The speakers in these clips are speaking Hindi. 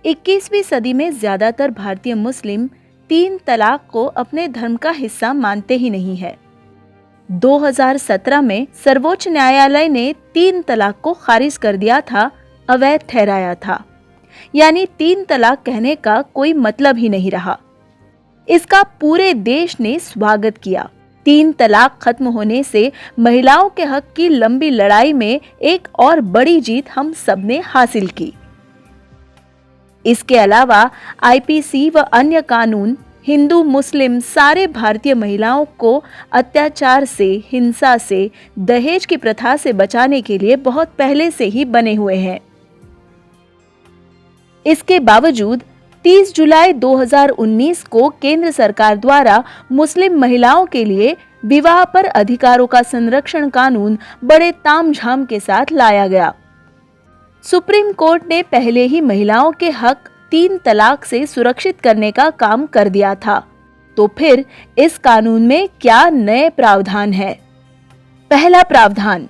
21वीं सदी में ज्यादातर भारतीय मुस्लिम 3 तलाक को अपने धर्म का हिस्सा मानते ही नहीं है। 2017 में सर्वोच्च न्यायालय ने 3 तलाक को खारिज कर दिया था, अवैध ठहराया था। यानी 3 तलाक कहने का कोई मतलब ही नहीं रहा। इसका पूरे देश ने स्वागत किया। 3 तलाक खत्म होने से महिलाओं के हक की लंबी लड़ाई में एक और बड़ी जीत हम सबने हासिल की। इसके अलावा आईपीसी व अन्य कानून हिंदू मुस्लिम सारे भारतीय महिलाओं को अत्याचार से, हिंसा से, दहेज की प्रथा से बचाने के लिए बहुत पहले से ही बने हुए हैं। इसके बावजूद 30 जुलाई 2019 को केंद्र सरकार द्वारा मुस्लिम महिलाओं के लिए विवाह पर अधिकारों का संरक्षण कानून बड़े तामझाम के साथ लाया गया। सुप्रीम कोर्ट ने पहले ही महिलाओं के हक 3 तलाक से सुरक्षित करने का काम कर दिया था, तो फिर इस कानून में क्या नए प्रावधान है? पहला प्रावधान,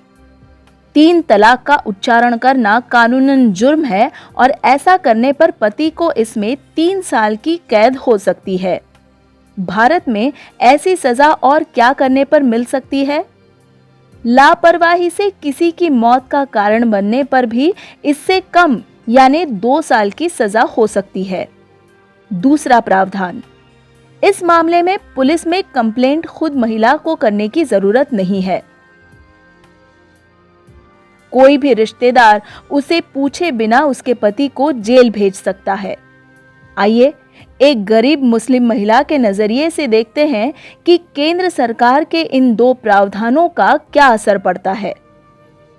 3 तलाक का उच्चारण करना कानूनन जुर्म है और ऐसा करने पर पति को इसमें 3 साल की कैद हो सकती है। भारत में ऐसी सजा और क्या करने पर मिल सकती है? लापरवाही से किसी की मौत का कारण बनने पर भी इससे कम यानी 2 साल की सजा हो सकती है। दूसरा प्रावधान, इस मामले में पुलिस में कंप्लेंट खुद महिला को करने की जरूरत नहीं है। कोई भी रिश्तेदार उसे पूछे बिना उसके पति को जेल भेज सकता है। आइए एक गरीब मुस्लिम महिला के नजरिए से देखते हैं कि केंद्र सरकार के इन 2 प्रावधानों का क्या असर पड़ता है।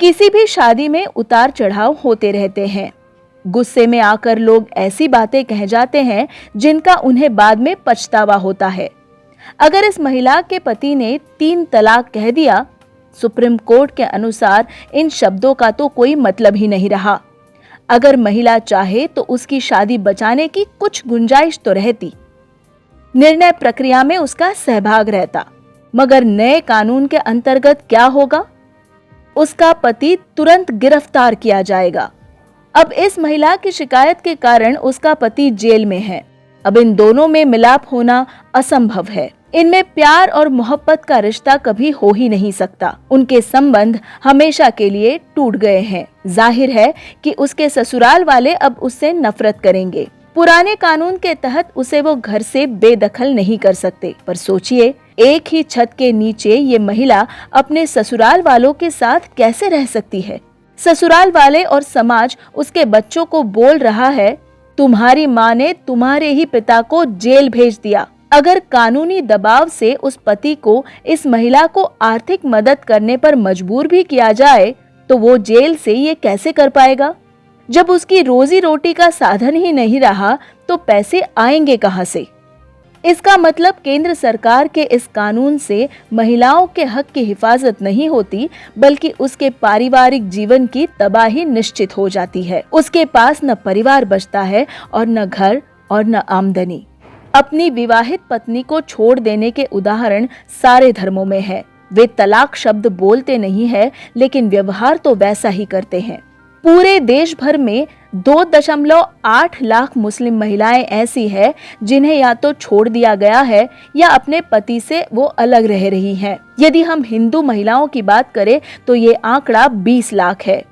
किसी भी शादी में उतार चढ़ाव होते रहते हैं। गुस्से में आकर लोग ऐसी बातें कह जाते हैं जिनका उन्हें बाद में पछतावा होता है। अगर इस महिला के पति ने 3 तलाक कह दिया, सुप्रीम कोर्ट के अनुसार इन शब्दों का तो कोई मतलब ही नहीं रहा। अगर महिला चाहे तो उसकी शादी बचाने की कुछ गुंजाइश तो रहती, निर्णय प्रक्रिया में उसका सहभाग रहता। मगर नए कानून के अंतर्गत क्या होगा? उसका पति तुरंत गिरफ्तार किया जाएगा। अब इस महिला की शिकायत के कारण उसका पति जेल में है। अब इन दोनों में मिलाप होना असंभव है। इनमें प्यार और मोहब्बत का रिश्ता कभी हो ही नहीं सकता। उनके संबंध हमेशा के लिए टूट गए हैं। जाहिर है कि उसके ससुराल वाले अब उससे नफरत करेंगे। पुराने कानून के तहत उसे वो घर से बेदखल नहीं कर सकते, पर सोचिए एक ही छत के नीचे ये महिला अपने ससुराल वालों के साथ कैसे रह सकती है? ससुराल वाले और समाज उसके बच्चों को बोल रहा है, तुम्हारी माँ ने तुम्हारे ही पिता को जेल भेज दिया। अगर कानूनी दबाव से उस पति को इस महिला को आर्थिक मदद करने पर मजबूर भी किया जाए, तो वो जेल से ये कैसे कर पाएगा? जब उसकी रोजी रोटी का साधन ही नहीं रहा, तो पैसे आएंगे कहां से? इसका मतलब केंद्र सरकार के इस कानून से महिलाओं के हक की हिफाजत नहीं होती, बल्कि उसके पारिवारिक जीवन की तबाही निश्चित हो जाती है। उसके पास न परिवार बचता है और न घर और न आमदनी। अपनी विवाहित पत्नी को छोड़ देने के उदाहरण सारे धर्मों में है। वे तलाक शब्द बोलते नहीं है, लेकिन व्यवहार तो वैसा ही करते हैं। पूरे देश भर में 2.8 लाख मुस्लिम महिलाएं ऐसी हैं जिन्हें या तो छोड़ दिया गया है या अपने पति से वो अलग रह रही हैं। यदि हम हिंदू महिलाओं की बात करें तो ये आंकड़ा 20 लाख है।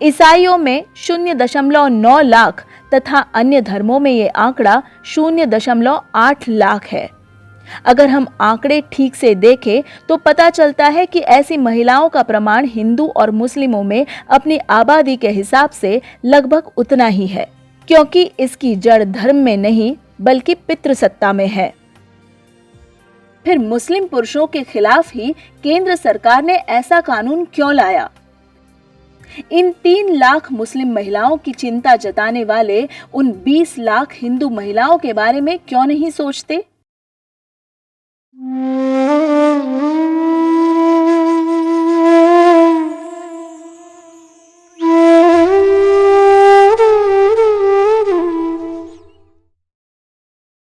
ईसाइयों में 0.9 लाख तथा अन्य धर्मों में ये आंकड़ा 0.8 लाख है। अगर हम आंकड़े ठीक से देखें तो पता चलता है कि ऐसी महिलाओं का प्रमाण हिंदू और मुस्लिमों में अपनी आबादी के हिसाब से लगभग उतना ही है, क्योंकि इसकी जड़ धर्म में नहीं बल्कि पितृसत्ता में है। फिर मुस्लिम पुरुषों के खिलाफ ही केंद्र सरकार ने ऐसा कानून क्यों लाया? इन 3 लाख मुस्लिम महिलाओं की चिंता जताने वाले उन 20 लाख हिंदू महिलाओं के बारे में क्यों नहीं सोचते?